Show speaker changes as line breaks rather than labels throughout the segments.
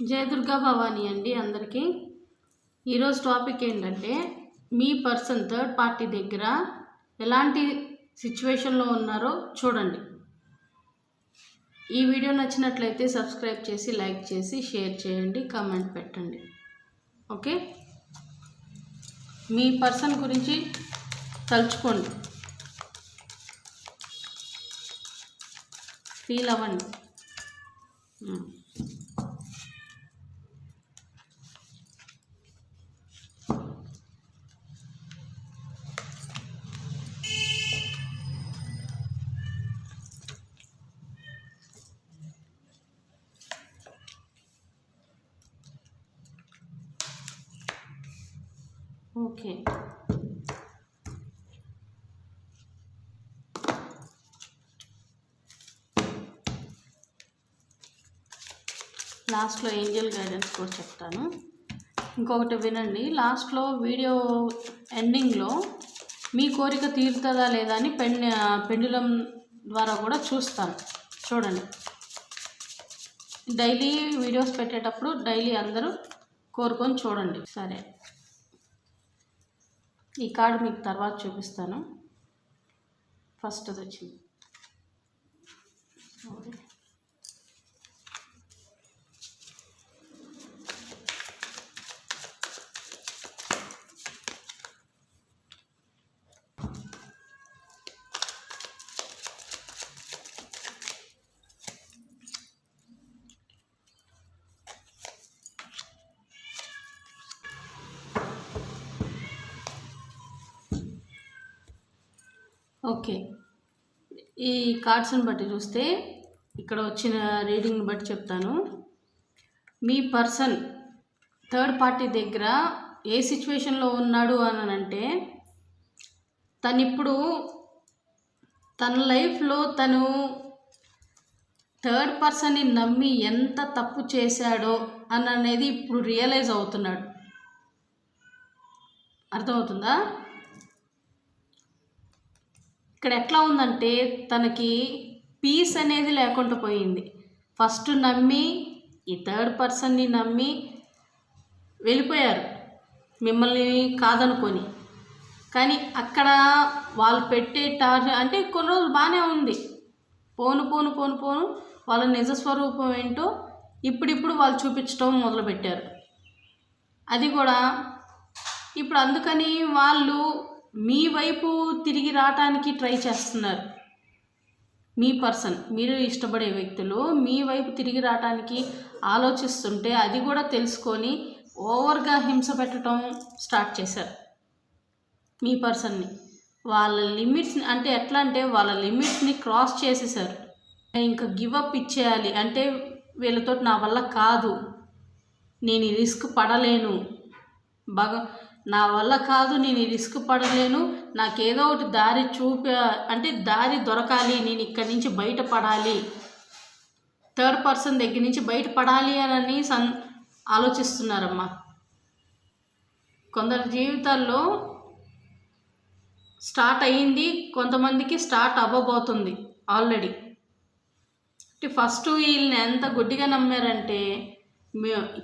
జయ దుర్గా భవాని అండి అందరికీ. ఈరోజు టాపిక్ ఏంటంటే మీ పర్సన్ థర్డ్ పార్టీ దగ్గర ఎలాంటి సిచ్యువేషన్లో ఉన్నారో చూడండి. ఈ వీడియో నచ్చినట్లయితే సబ్స్క్రైబ్ చేసి లైక్ చేసి షేర్ చేయండి, కామెంట్ పెట్టండి. ఓకే, మీ పర్సన్ గురించి తలుచుకోండి, ఫీల్ అవ్వండి. ఓకే, లాస్ట్లో ఏంజల్ గైడెన్స్ కూడా చెప్తాను. ఇంకొకటి వినండి, లాస్ట్లో వీడియో ఎండింగ్లో మీ కోరిక తీరుతుందా లేదా అని పెండులం ద్వారా కూడా చూస్తాను. చూడండి, డైలీ వీడియోస్ పెట్టేటప్పుడు డైలీ అందరూ కోరుకొని చూడండి. సరే, ఈ కార్డు మీకు తర్వాత చూపిస్తాను. ఫస్ట్ అది వచ్చింది. ఓకే, ఈ కార్డ్స్ని బట్టి చూస్తే ఇక్కడ వచ్చిన రీడింగ్ని బట్టి చెప్తాను. మీ పర్సన్ థర్డ్ పార్టీ దగ్గర ఏ సిచ్యువేషన్లో ఉన్నాడు అని అంటే, తను తన లైఫ్లో తను థర్డ్ పర్సన్ని నమ్మి ఎంత తప్పు చేశాడో అనేది ఇప్పుడు రియలైజ్ అవుతున్నాడు. అర్థమవుతుందా? ఇక్కడ ఎట్లా ఉందంటే తనకి పీస్ అనేది లేకుండా పోయింది. ఫస్ట్ నమ్మి ఈ థర్డ్ పర్సన్ని నమ్మి వెళ్ళిపోయారు మిమ్మల్ని కాదనుకొని. కానీ అక్కడ వాళ్ళు పెట్టే టార్చర్ అంటే కొన్ని రోజులు బాగానే ఉంది. పోను పోను పోను పోను వాళ్ళ నిజస్వరూపం ఏంటో ఇప్పుడు వాళ్ళు చూపించడం మొదలుపెట్టారు. అది కూడా ఇప్పుడు అందుకని వాళ్ళు మీ వైపు తిరిగి రావటానికి ట్రై చేస్తున్నారు. మీ పర్సన్, మీరు ఇష్టపడే వ్యక్తులు మీ వైపు తిరిగి రావటానికి ఆలోచిస్తుంటే అది కూడా తెలుసుకొని ఓవర్గా హింస పెట్టడం స్టార్ట్ చేశారు మీ పర్సన్ని. వాళ్ళ లిమిట్స్ని అంటే ఎట్లా అంటే వాళ్ళ లిమిట్స్ని క్రాస్ చేసేసారు. ఇంకా గివప్ ఇచ్చేయాలి అంటే వీళ్ళతో నా వల్ల కాదు, నేను ఈ రిస్క్ పడలేను, నా వల్ల కాదు, నేను ఈ రిస్క్ పడలేను, నాకేదో ఒకటి దారి అంటే దారి దొరకాలి, నేను ఇక్కడి నుంచి బయటపడాలి, థర్డ్ పర్సన్ దగ్గర నుంచి బయటపడాలి అని ఆలోచిస్తున్నారమ్మా. కొందరి జీవితాల్లో స్టార్ట్ అయ్యింది, కొంతమందికి స్టార్ట్ అవ్వబోతుంది ఆల్రెడీ. ఫస్ట్ వీళ్ళని ఎంత గుడ్డిగా నమ్మారంటే,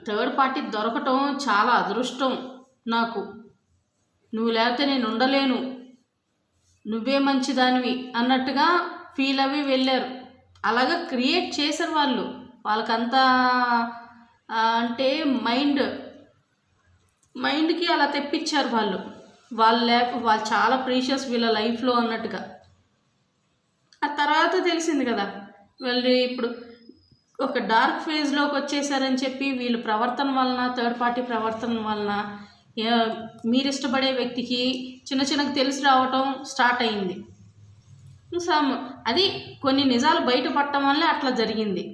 థర్డ్ పార్టీ దొరకటం చాలా అదృష్టం నాకు, నువ్వు లేకపోతే నేను ఉండలేను, నువ్వే మంచిదానివి అన్నట్టుగా ఫీల్ అవి వెళ్ళారు. అలాగా క్రియేట్ చేశారు వాళ్ళకంతా అంటే మైండ్కి అలా తెప్పించారు వాళ్ళు చాలా ప్రీషియస్ వీళ్ళ లైఫ్లో అన్నట్టుగా. ఆ తర్వాత తెలిసింది కదా వాళ్ళు ఇప్పుడు ఒక డార్క్ ఫేజ్లోకి వచ్చేసారని చెప్పి వీళ్ళ ప్రవర్తన వలన, థర్డ్ పార్టీ ప్రవర్తన వలన మీరు ఇష్టపడే వ్యక్తికి చిన్నగా తెలిసి రావటం స్టార్ట్ అయింది. అది కొన్ని నిజాలు బయటపడటం వల్లే అట్లా జరిగింది.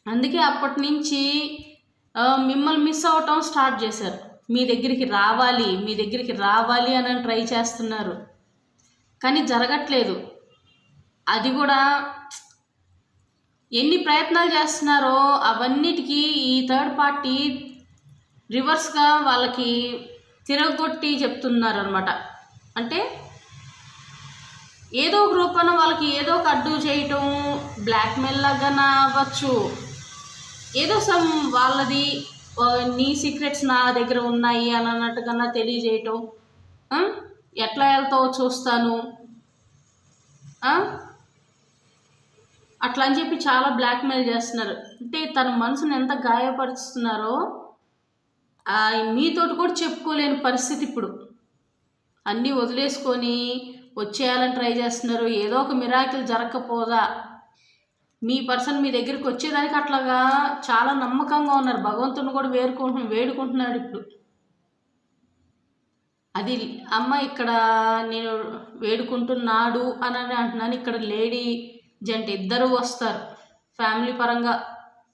అందుకే అప్పటి నుంచి మిమ్మల్ని మిస్ అవ్వటం స్టార్ట్ చేశారు. మీ దగ్గరికి రావాలి అని ట్రై చేస్తున్నారు, కానీ జరగట్లేదు. అది కూడా ఎన్ని ప్రయత్నాలు చేస్తున్నారో అవన్నిటికీ ఈ థర్డ్ పార్టీ రివర్స్గా వాళ్ళకి తిరగొట్టి చెప్తున్నారు అనమాట. అంటే ఏదో ఒక రూపాన వాళ్ళకి ఏదో ఒక అడ్డు చేయటం, బ్లాక్మెయిల్ లాగా అవ్వచ్చు, ఏదో సమ్ వాళ్ళది నీ సీక్రెట్స్ నా దగ్గర ఉన్నాయి అని అన్నట్టుగా తెలియజేయటం, ఎట్లా వెళ్తావో చూస్తాను అట్లా అని చెప్పి చాలా బ్లాక్మెయిల్ చేస్తున్నారు. అంటే తన మనసుని ఎంత గాయపరుస్తున్నారో మీతోటి కూడా చెప్పుకోలేని పరిస్థితి. ఇప్పుడు అన్నీ వదిలేసుకొని వచ్చేయాలని ట్రై చేస్తున్నారు. ఏదో ఒక మిరాకిల్ జరగకపోదా మీ పర్సన్ మీ దగ్గరికి వచ్చేదానికి అట్లాగా చాలా నమ్మకంగా ఉన్నారు. భగవంతుని కూడా వేడుకుంటున్నాడు ఇప్పుడు. అది అమ్మ ఇక్కడ నేను వేడుకుంటున్నాడు అని అంటున్నాను. ఇక్కడ లేడీ జెంట్ ఇద్దరు వస్తారు. ఫ్యామిలీ పరంగా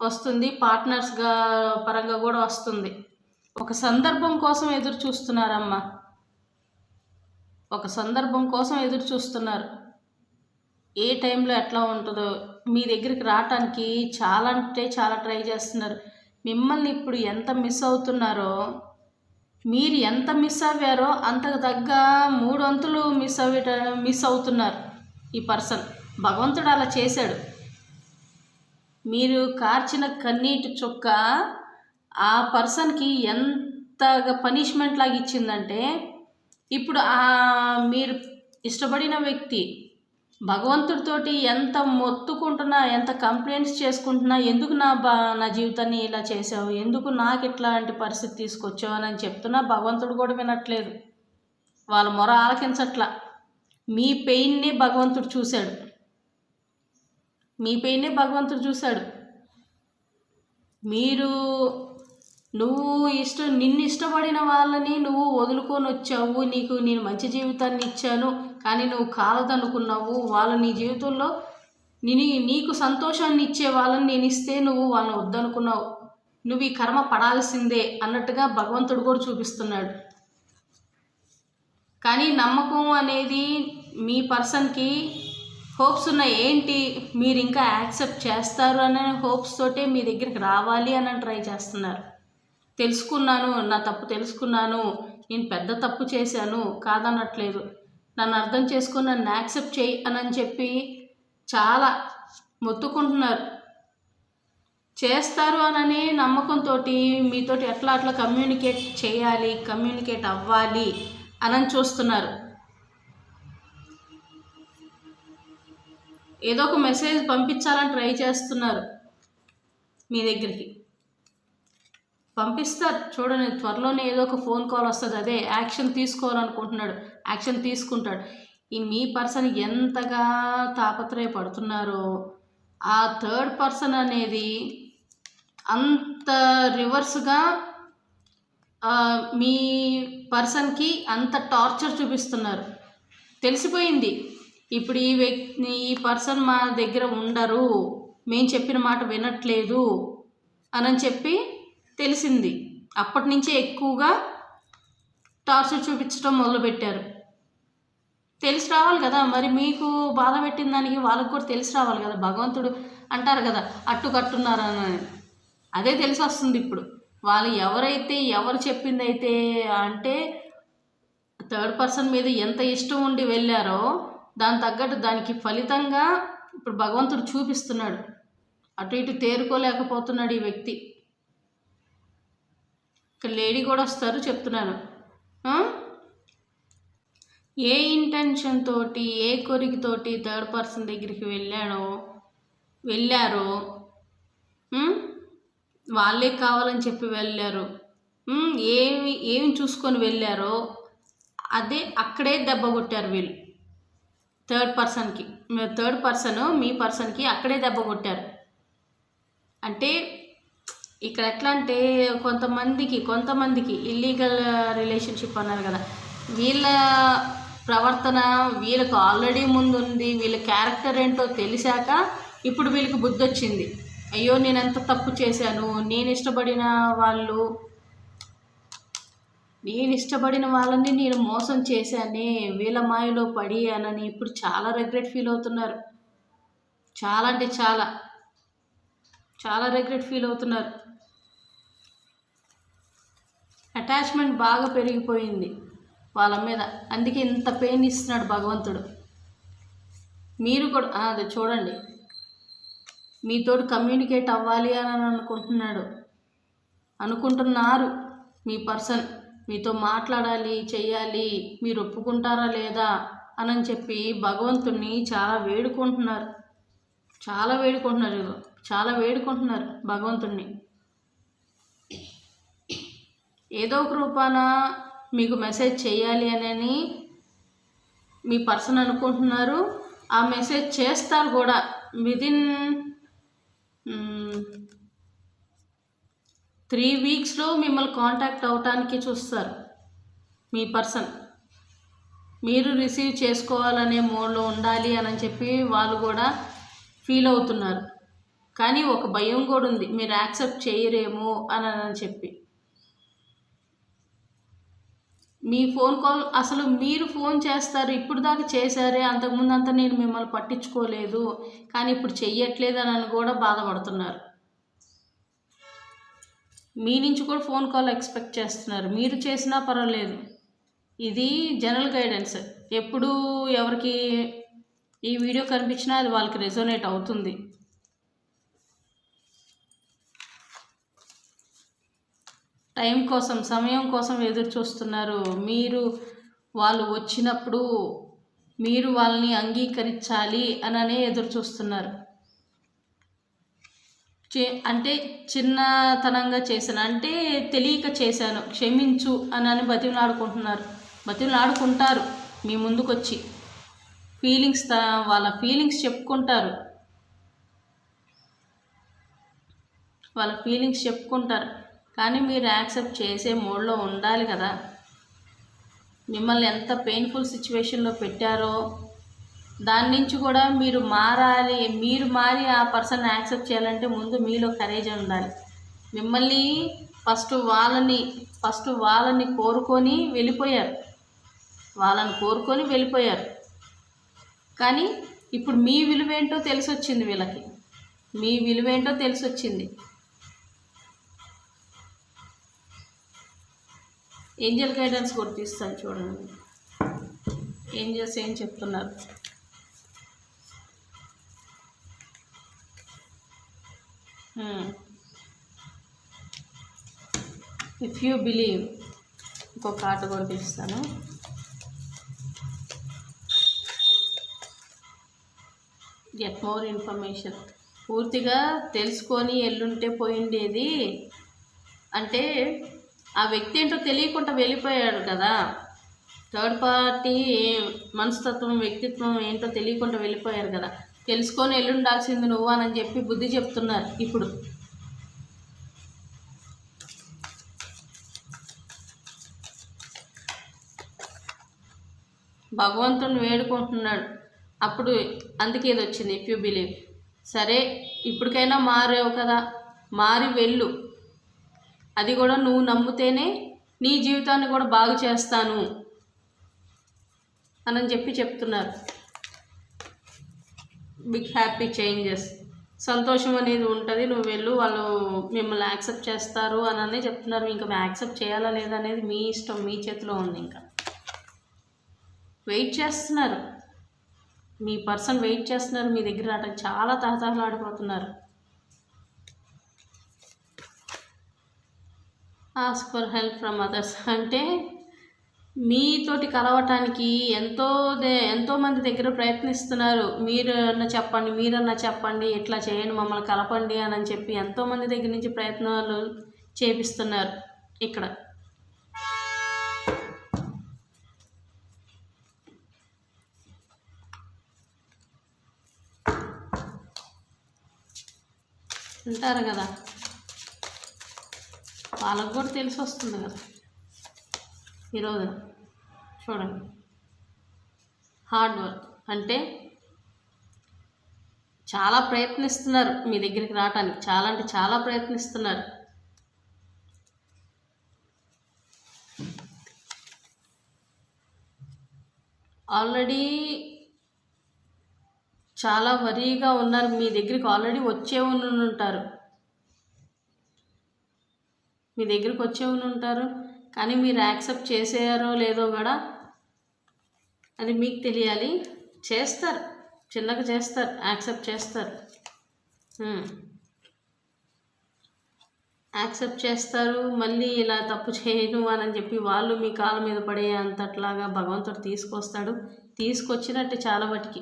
వస్తుంది, పార్ట్నర్స్గా పరంగా కూడా వస్తుంది. ఒక సందర్భం కోసం ఎదురు చూస్తున్నారమ్మా, ఒక సందర్భం కోసం ఎదురు చూస్తున్నారు. ఏ టైంలో ఎట్లా ఉంటుందో మీ దగ్గరికి రావటానికి చాలా అంటే చాలా ట్రై చేస్తున్నారు. మిమ్మల్ని ఇప్పుడు ఎంత మిస్ అవుతున్నారో, మీరు ఎంత మిస్ అవ్వారో అంతకు తగ్గ 3 వంతులు మిస్ అవుతున్నారు ఈ పర్సన్. భగవంతుడు అలా చేశాడు. మీరు కార్చిన కన్నీటి చుక్క ఆ పర్సన్కి ఎంతగా పనిష్మెంట్ లాగా ఇచ్చిందంటే, ఇప్పుడు మీరు ఇష్టపడిన వ్యక్తి భగవంతుడితోటి ఎంత మొత్తుకుంటున్నా, ఎంత కంప్లైంట్స్ చేసుకుంటున్నా, ఎందుకు నా జీవితాన్ని ఇలా చేసావు, ఎందుకు నాకు ఇట్లాంటి పరిస్థితి తీసుకొచ్చావు అని చెప్తున్నా భగవంతుడు కూడా వినట్లేదు. వాళ్ళ మొర ఆలకించట్లా. మీ పెయిన్ని భగవంతుడు చూశాడు, మీ పెయిన్నే భగవంతుడు చూశాడు. నిన్ను ఇష్టపడిన వాళ్ళని నువ్వు వదులుకొని వచ్చావు. నేను మంచి జీవితాన్ని ఇచ్చాను, కానీ నువ్వు కాలదనుకున్నావు. వాళ్ళు నీ జీవితంలో నీకు సంతోషాన్ని ఇచ్చే వాళ్ళని నేను ఇస్తే నువ్వు వాళ్ళని వద్దనుకున్నావు. నువ్వు ఈ కర్మ పడాల్సిందే అన్నట్టుగా భగవంతుడు కూడా చూపిస్తున్నాడు. కానీ నమ్మకం అనేది మీ పర్సన్కి హోప్స్ ఉన్నాయి. ఏంటి, మీరు ఇంకా యాక్సెప్ట్ చేస్తారు అనే హోప్స్ తోటే మీ దగ్గరికి రావాలి అని ట్రై చేస్తున్నారు. తెలుసుకున్నాను, నా తప్పు తెలుసుకున్నాను, నేను పెద్ద తప్పు చేశాను కాదనట్లేదు, నన్ను అర్థం చేసుకొని నన్ను యాక్సెప్ట్ చేయి అని చెప్పి చాలా మొత్తుకుంటున్నారు. చేస్తారు అననే నమ్మకంతో మీతోటి అట్లా కమ్యూనికేట్ చేయాలి, కమ్యూనికేట్ అవ్వాలి అని చూస్తున్నారు. ఏదో ఒక మెసేజ్ పంపించాలని ట్రై చేస్తున్నారు. మీ దగ్గరికి పంపిస్తారు చూడండి. త్వరలోనే ఏదో ఒక ఫోన్ కాల్ వస్తుంది. అదే యాక్షన్ తీసుకోవాలనుకుంటున్నాడు, యాక్షన్ తీసుకుంటాడు. మీ పర్సన్ ఎంతగా తాపత్రయపడుతున్నారో ఆ థర్డ్ పర్సన్ అనేది అంత రివర్స్గా మీ పర్సన్కి అంత టార్చర్ చూపిస్తున్నారు. తెలిసిపోయింది ఇప్పుడు ఈ పర్సన్ మా దగ్గర ఉండరు, మేము చెప్పిన మాట వినట్లేదు అని చెప్పి తెలిసింది. అప్పటి నుంచే ఎక్కువగా టార్చర్ చూపించడం మొదలుపెట్టారు. తెలిసి రావాలి కదా మరి, మీకు బాధ పెట్టిన దానికి వాళ్ళకు కూడా తెలిసి రావాలి కదా. భగవంతుడు అంటారు కదా అట్టుకట్టున్నారని, అదే తెలిసి వస్తుంది ఇప్పుడు. వాళ్ళు ఎవరు చెప్పింది అయితే అంటే థర్డ్ పర్సన్ మీద ఎంత ఇష్టం ఉండి వెళ్ళారో దాని తగ్గట్టు దానికి ఫలితంగా ఇప్పుడు భగవంతుడు చూపిస్తున్నాడు. అటు ఇటు తేరుకోలేకపోతున్నాడు ఈ వ్యక్తి. ఇక్కడ లేడీ కూడా వస్తారు చెప్తున్నాను. ఏ ఇంటెన్షన్ తోటి, ఏ కోరికతోటి థర్డ్ పర్సన్ దగ్గరికి వెళ్ళారో వాళ్ళే కావాలని చెప్పి వెళ్ళారు. ఏమి చూసుకొని వెళ్ళారో అక్కడే దెబ్బ కొట్టారు వీళ్ళు. థర్డ్ పర్సన్ మీ పర్సన్కి అక్కడే దెబ్బ కొట్టారు. అంటే ఇక్కడ ఎట్లా అంటే కొంతమందికి ఇల్లీగల్ రిలేషన్షిప్ అన్నారు కదా, వీళ్ళ ప్రవర్తన వీళ్ళకు ఆల్రెడీ ముందుంది. వీళ్ళ క్యారెక్టర్ ఏంటో తెలిసాక ఇప్పుడు వీళ్ళకి బుద్ధి వచ్చింది. అయ్యో నేను ఎంత తప్పు చేశాను, నేను ఇష్టపడిన వాళ్ళని నేను మోసం చేశానే, వీళ్ళ మాయలో పడి అని ఇప్పుడు చాలా రిగ్రెట్ ఫీల్ అవుతున్నారు. చాలా అంటే చాలా రిగ్రెట్ ఫీల్ అవుతున్నారు. అటాచ్మెంట్ బాగా పెరిగిపోయింది వాళ్ళ మీద. అందుకే ఇంత పెయిన్ ఇస్తున్నాడు భగవంతుడు. మీరు కూడా అది చూడండి, మీతో కమ్యూనికేట్ అవ్వాలి అని అనుకుంటున్నారు మీ పర్సన్. మీతో మాట్లాడాలి, చెయ్యాలి, మీరు ఒప్పుకుంటారా లేదా అని చెప్పి భగవంతుణ్ణి చాలా వేడుకుంటున్నారు భగవంతుణ్ణి. ఏదో ఒక రూపాన మీకు మెసేజ్ చేయాలి అని మీ పర్సన్ అనుకుంటున్నారు. ఆ మెసేజ్ చేస్తారు కూడా. విదిన్ 3 వీక్స్లో మిమ్మల్ని కాంటాక్ట్ అవటానికి చూస్తారు మీ పర్సన్. మీరు రిసీవ్ చేసుకోవాలనే మోడ్లో ఉండాలి అని చెప్పి వాళ్ళు కూడా ఫీల్ అవుతున్నారు. కానీ ఒక భయం కూడా ఉంది, మీరు యాక్సెప్ట్ చేయరేమో అని చెప్పి. మీ ఫోన్ కాల్ అసలు మీరు ఫోన్ చేస్తారు, ఇప్పుడు దాకా చేశారే, అంతకుముందు అంతా నేను మిమ్మల్ని పట్టించుకోలేదు, కానీ ఇప్పుడు చెయ్యట్లేదు అని కూడా బాధపడుతున్నారు. మీ నుంచి కూడా ఫోన్ కాల్ ఎక్స్పెక్ట్ చేస్తున్నారు, మీరు చేసినా పర్వాలేదు. ఇది జనరల్ గైడెన్స్. ఎప్పుడు ఎవరికి ఈ వీడియో కనిపించినా అది వాళ్ళకి రెజోనేట్ అవుతుంది. టైం కోసం, సమయం కోసం ఎదురు చూస్తున్నారు. వాళ్ళు వచ్చినప్పుడు మీరు వాళ్ళని అంగీకరించాలి అననే ఎదురు చూస్తున్నారు. అంటే చిన్నతనంగా చేశాను, అంటే తెలియక చేశాను, క్షమించు అని బతిమలాడుకుంటారు మీ ముందుకొచ్చి. వాళ్ళ ఫీలింగ్స్ చెప్పుకుంటారు. కానీ మీరు యాక్సెప్ట్ చేసే మోడ్లో ఉండాలి కదా. మిమ్మల్ని ఎంత పెయిన్ఫుల్ సిచ్యువేషన్లో పెట్టారో దాని నుంచి కూడా మీరు మారి ఆ పర్సన్ యాక్సెప్ట్ చేయాలంటే ముందు మీలో కరేజ్ ఉండాలి. మిమ్మల్ని ఫస్ట్ వాళ్ళని కోరుకొని వెళ్ళిపోయారు. కానీ ఇప్పుడు మీ విలువేంటో తెలిసొచ్చింది వీళ్ళకి. ఏంజల్ గైడెన్స్ కూడా తీస్తాను చూడండి. ఏంజల్స్ ఏం చెప్తున్నారు. ఇఫ్ యూ బిలీవ్, ఇంకో కార్డు కూడా తీస్తాను. Get more information. పూర్తిగా తెలుసుకొని ఎల్లుంటే పోయిండేది. అంటే ఆ వ్యక్తి ఏంటో తెలియకుండా వెళ్ళిపోయాడు కదా. థర్డ్ పార్టీ మనస్తత్వం, వ్యక్తిత్వం ఏంటో తెలియకుండా వెళ్ళిపోయారు కదా. తెలుసుకొని ఎల్లుండాల్సింది నువ్వు అని చెప్పి బుద్ధి చెప్తున్నారు ఇప్పుడు. భగవంతుని వేడుకుంటున్నాడు. అప్పుడు అందుకే ఇది వచ్చింది, ఇఫ్ యూ బిలీవ్. సరే, ఇప్పటికైనా మారేవు కదా, మారి వెళ్ళు. అది కూడా నువ్వు నమ్మితేనే నీ జీవితాన్ని కూడా బాగు చేస్తాను అని చెప్తున్నారు. బిగ్ హ్యాపీ చేంజెస్, సంతోషం అనేది ఉంటుంది, నువ్వు వెళ్ళు, వాళ్ళు మిమ్మల్ని యాక్సెప్ట్ చేస్తారు అని చెప్తున్నారు. ఇంకా యాక్సెప్ట్ చేయాలా లేదా అనేది మీ ఇష్టం, మీ చేతిలో ఉంది. ఇంకా వెయిట్ చేస్తున్నారు, మీ పర్సన్ వెయిట్ చేస్తున్నారు మీ దగ్గర రావడానికి. చాలా తహతహలాడిపోతున్నారు. Ask for help from others అంటే మీతోటి కలవటానికి ఎంతోమంది దగ్గర ప్రయత్నిస్తున్నారు. మీరన్నా చెప్పండి, ఇట్లా చేయండి, మమ్మల్ని కలపండి అని చెప్పి ఎంతోమంది దగ్గర నుంచి ప్రయత్నాలు చేపిస్తున్నారు. ఇక్కడ ఉంటారు కదా, వాళ్ళకు కూడా తెలిసి వస్తుంది కదా. ఈరోజు చూడండి, హార్డ్ వర్క్ అంటే చాలా ప్రయత్నిస్తున్నారు మీ దగ్గరికి రావటానికి. చాలా ప్రయత్నిస్తున్నారు. ఆల్రెడీ చాలా వరీగా ఉన్నారు. మీ దగ్గరికి ఆల్రెడీ వచ్చే ఉంటారు. కానీ మీరు యాక్సెప్ట్ చేసారో లేదో కూడా అది మీకు తెలియాలి. చేస్తారు, చిన్నగా చేస్తారు, యాక్సెప్ట్ చేస్తారు, యాక్సెప్ట్ చేస్తారు. మళ్ళీ ఇలా తప్పు చేయను అని చెప్పి వాళ్ళు మీ కాళ్ళ మీద పడే అంతట్లాగా భగవంతుడు తీసుకొస్తాడు. తీసుకొచ్చినట్టు చాలా వాటికి.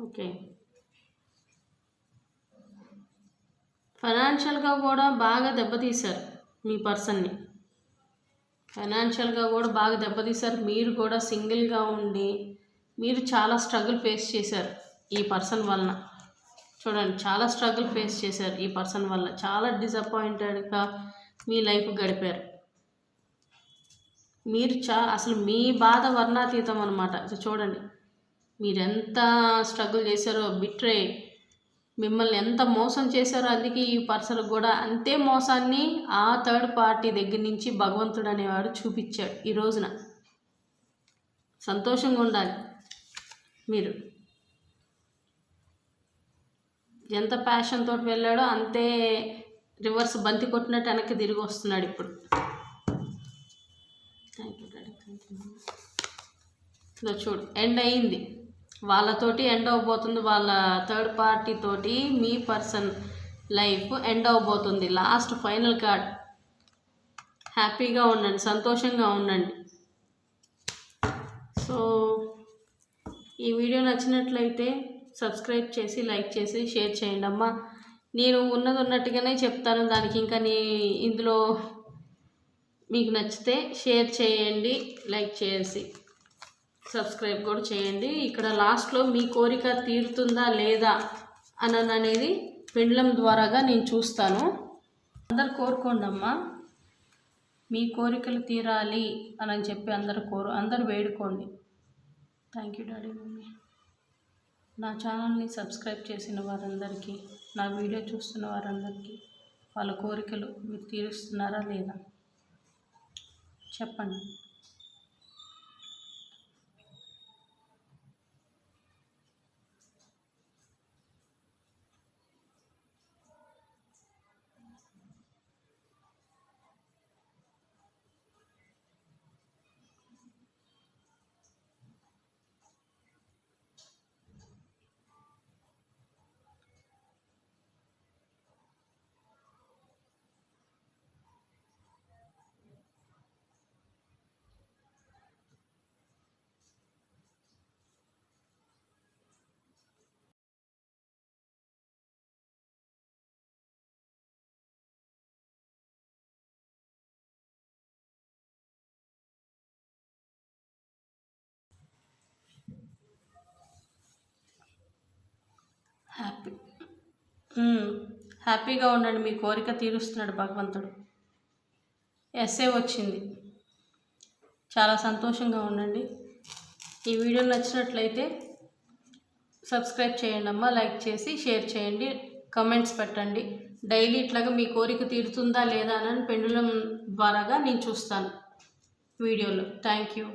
ఓకే, ఫైనాన్షియల్గా కూడా బాగా దెబ్బతీశారు మీ పర్సన్ని. ఫైనాన్షియల్గా కూడా బాగా దెబ్బతీశారు. మీరు కూడా సింగిల్గా ఉండి మీరు చాలా స్ట్రగుల్ ఫేస్ చేశారు ఈ పర్సన్ వలన. చూడండి, చాలా స్ట్రగుల్ ఫేస్ చేశారు ఈ పర్సన్ వల్ల. చాలా డిసప్పాయింటెడ్గా మీ లైఫ్ గడిపారు. మీరు అసలు మీ బాధ వర్ణాతీతం అనమాట. చూడండి, మీరెంత స్ట్రగుల్ చేశారో, బిట్రే మిమ్మల్ని ఎంత మోసం చేశారో. అందుకే ఈ పర్సన్ కూడా అంతే మోసాన్ని ఆ థర్డ్ పార్టీ దగ్గర నుంచి భగవంతుడు అనేవాడు చూపించాడు. ఈ రోజున సంతోషంగా ఉండాలి. మీరు ఎంత ప్యాషన్ తోటి వెళ్ళాడో అంతే రివర్స్ బంతి కొట్టినట్టు వెనక్కి తిరిగి వస్తున్నాడు ఇప్పుడు. Thank you daddy, thank you. చూడు, ఎండ్ అయింది, వాళ్ళతోటి ఎండ్ అవ్వబోతుంది. వాళ్ళ థర్డ్ పార్టీ తోటి మీ పర్సన్ లైఫ్ ఎండ్ అవ్వబోతుంది. Last final card. హ్యాపీగా ఉండండి, సంతోషంగా ఉండండి. సో ఈ వీడియో నచ్చినట్లయితే సబ్స్క్రైబ్ చేసి, లైక్ చేసి, షేర్ చేయండి అమ్మా. నేను ఉన్నది ఉన్నట్టుగానే చెప్తాను. దానికి ఇంకా ఇందులో మీకు నచ్చితే షేర్ చేయండి, లైక్ చేసి సబ్స్క్రైబ్ కూడా చేయండి. ఇక్కడ లాస్ట్లో మీ కోరిక తీరుతుందా లేదా అనేది పెండ్లం ద్వారాగా నేను చూస్తాను. అందరు కోరుకోండి అమ్మా, మీ కోరికలు తీరాలి అని చెప్పి అందరు వేడుకోండి. Thank you daddy, mummy. నా ఛానల్ని సబ్స్క్రైబ్ చేసిన వారందరికీ, నా వీడియో చూస్తున్న వారందరికీ వాళ్ళ కోరికలు మీరు తీరుస్తున్నారా లేదా చెప్పండి. హ్యాపీగా ఉండండి, మీ కోరిక తీరుస్తున్నాడు భగవంతుడు. ఎస్ఏ వచ్చింది. చాలా సంతోషంగా ఉండండి. ఈ వీడియో నచ్చినట్లయితే సబ్స్క్రైబ్ చేయండి అమ్మా, లైక్ చేసి షేర్ చేయండి, కమెంట్స్ పెట్టండి. డైలీ ఇట్లాగా మీ కోరిక తీరుతుందా లేదా అని పెండులం ద్వారాగా నేను చూస్తాను వీడియోలో. Thank you.